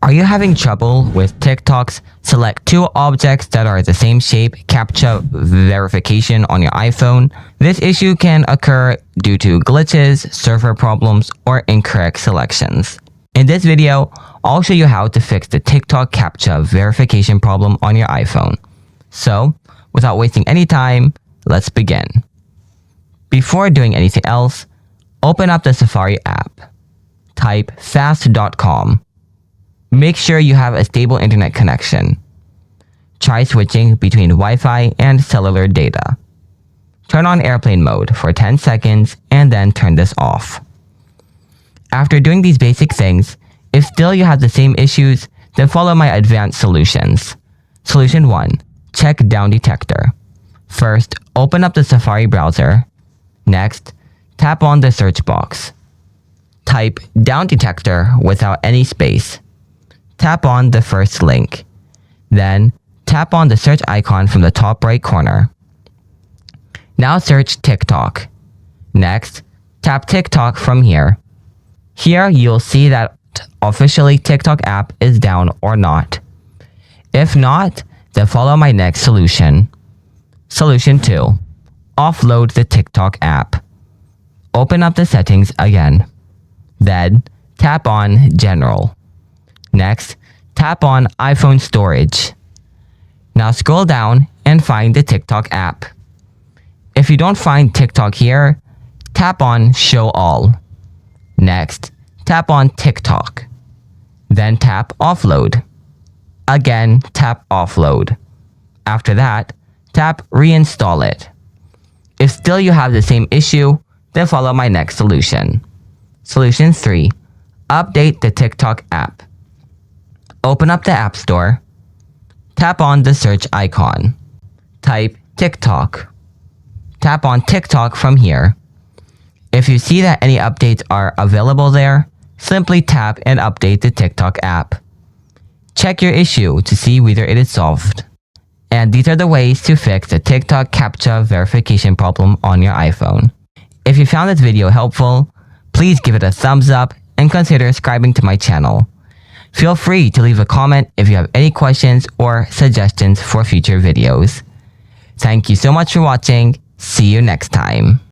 Are you having trouble with TikTok's select two objects that are the same shape CAPTCHA verification on your iPhone? This issue can occur due to glitches, server problems, or incorrect selections. In this video, I'll show you how to fix the TikTok CAPTCHA verification problem on your iPhone. So, without wasting any time, let's begin. Before doing anything else, open up the Safari app. Type fast.com. Make sure you have a stable internet connection. Try switching between Wi-Fi and cellular data. Turn on airplane mode for 10 seconds and then turn this off. After doing these basic things, if still you have the same issues, then follow my advanced solutions. Solution 1. Check down detector. First, open up the Safari browser. Next, tap on the search box. Type down detector without any space. Tap on the first link. Then, tap on the search icon from the top right corner. Now search TikTok. Next, tap TikTok from here. Here, you'll see that officially TikTok app is down or not. If not, then follow my next solution. Solution 2. Offload the TikTok app. Open up the settings again. Then, tap on General. Next, tap on iPhone storage. Now scroll down and find the TikTok app. If you don't find TikTok here, tap on Show All. Next, tap on TikTok. Then tap Offload. Again, tap Offload. After that, tap Reinstall it. If still you have the same issue, then follow my next solution. Solution 3. Update the TikTok app. Open up the App Store. Tap on the search icon. Type TikTok. Tap on TikTok from here. If you see that any updates are available there, simply tap and update the TikTok app. Check your issue to see whether it is solved. And these are the ways to fix the TikTok CAPTCHA verification problem on your iPhone. If you found this video helpful, please give it a thumbs up and consider subscribing to my channel. Feel free to leave a comment if you have any questions or suggestions for future videos. Thank you so much for watching. See you next time.